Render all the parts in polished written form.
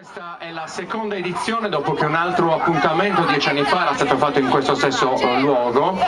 Questa è la seconda edizione dopo che un altro appuntamento 10 anni fa era stato fatto in questo stesso luogo,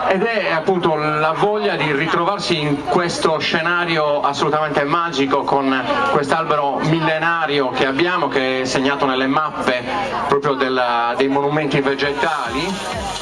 ed è appunto la voglia di ritrovarsi in questo scenario assolutamente magico con quest'albero millenario che abbiamo, che è segnato nelle mappe proprio dei monumenti vegetali.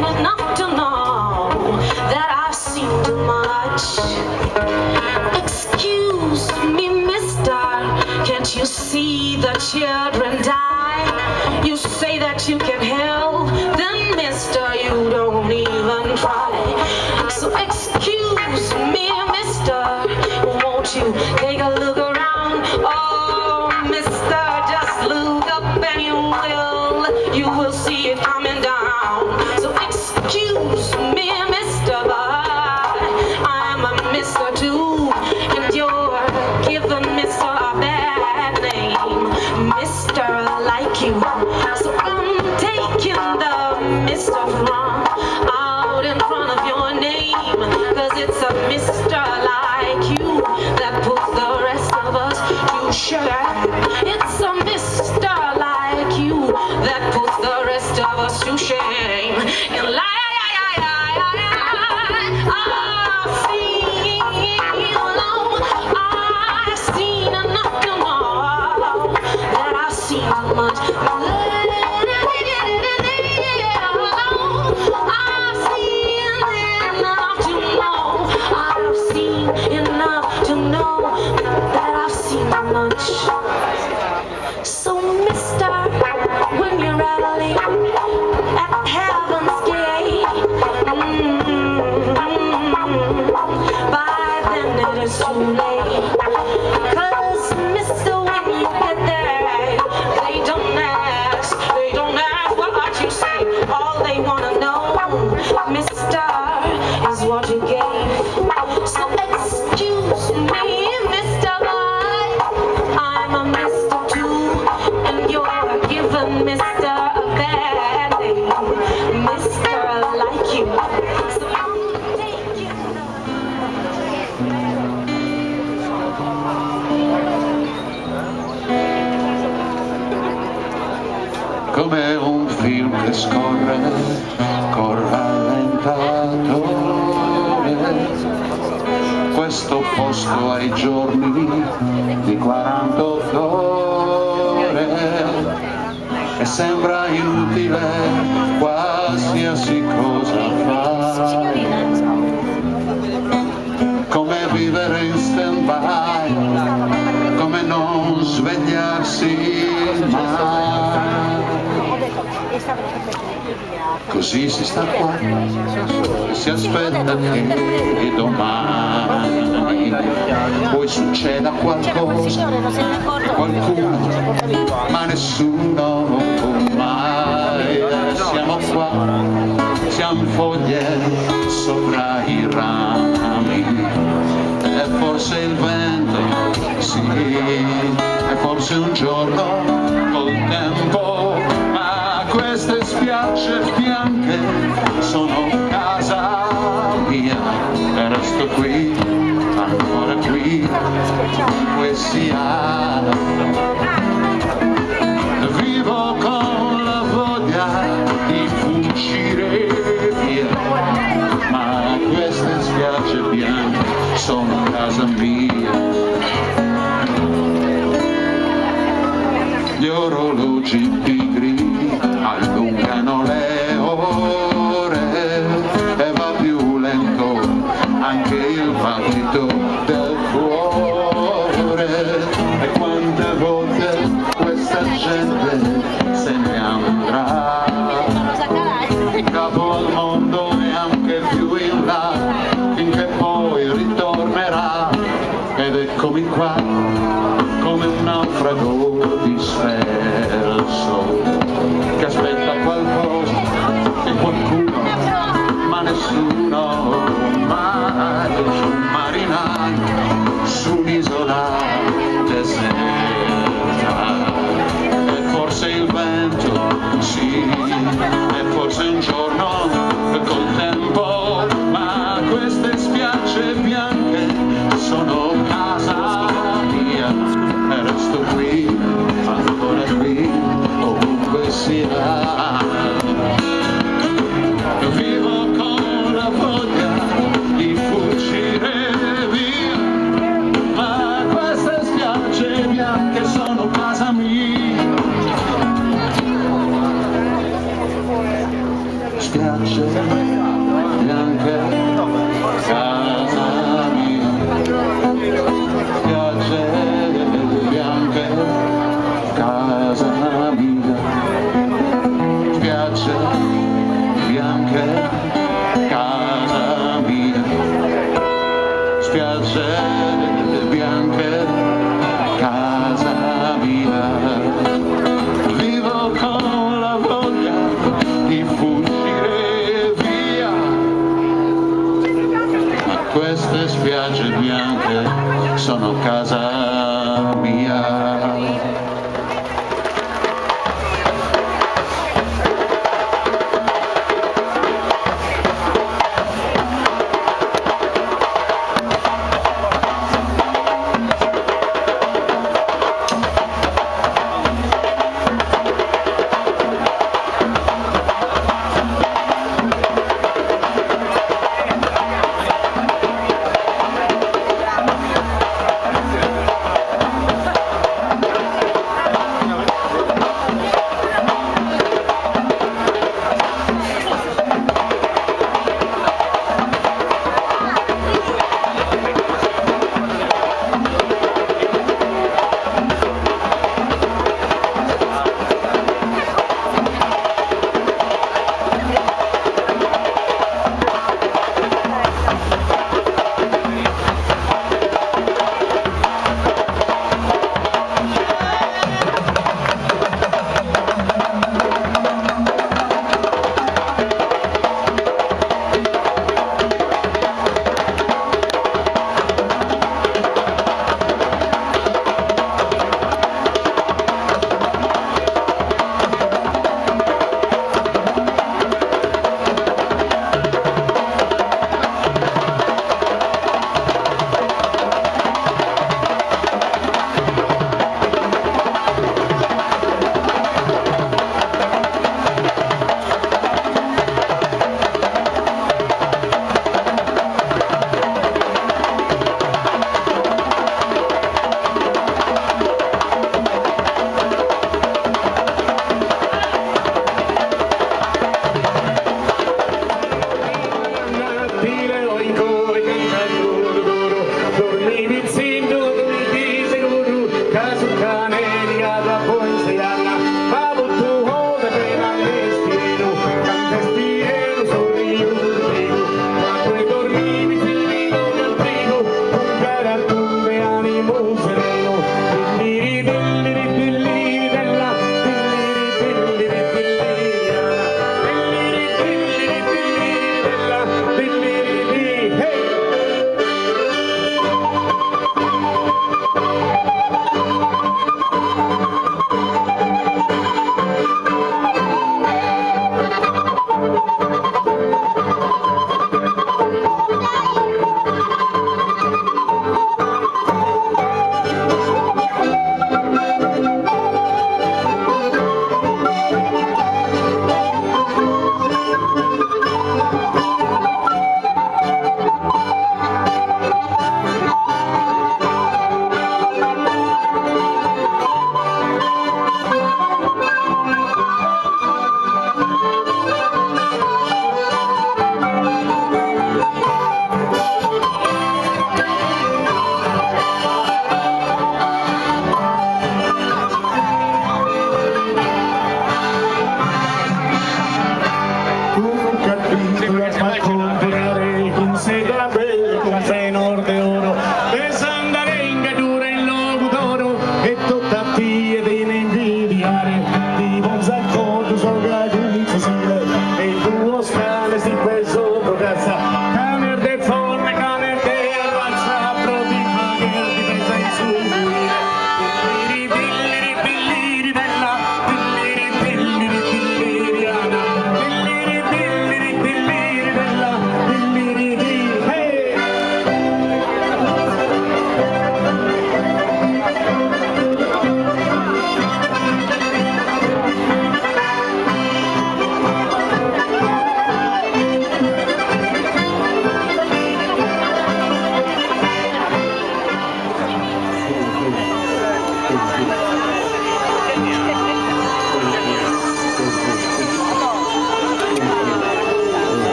Enough to know that I've seen too much. much. Excuse me, mister, can't you see the children die? You say that you can help, then mister, you don't even try. So excuse me, mister, won't you take a look around? Oh, mister, just look up and you will see it coming down. So excuse me, mister, I'm a mister too, and you're giving mister a bad name. Mister like you, so I'm taking the mister from out in front of your name, cause it's a mister like you that puts the rest of us to shame. It's a mister like you that puts the rest of us to shame. And I've seen enough to know that I've seen too much. So mister, when you're rattling at heaven's gate, by then it is too late. Cause mister, when you get there, they don't ask what you say. All they wanna know, mister, is what you gave. So excuse me, mister, I'm a mister too, and you're giving mister a bad name. Mister like you, so I'll take you. Come un film che scorre col rallentatore, questo posto ai giorni di 48 ore e sembra inutile qualsiasi cosa fare, come vivere in stand-by, come non svegliarsi mai. Così si sta qua e si aspetta che domani poi succeda qualcosa, qualcuno, ma nessuno mai. Siamo qua, siamo foglie sopra i rami, e forse il vento, sì, e forse un giorno col tempo, ma queste spiagge bianche sono casa mia, e resto qui, ancora qui, comunque sia. Vivo con la voglia di fuggire via, ma queste spiagge bianche sono casa mia. Gli orologi pigri allungano le ore e va più lento anche il battito del cuore. E quante volte questa gente se ne andrà in capo al mondo e anche più in là, finché poi ritornerà. Ed eccomi qua come un naufrago disperso che aspetta qualcosa e qualcuno, ma nessuno mai. Un marinaio su un'isola deserta, e forse il vento, sì, e forse un giorno col tempo, ma queste spiagge bianche sono casa mia, e resto qui, ancora qui, ovunque sia. Vivo con la voglia di fuggire via, casa mia.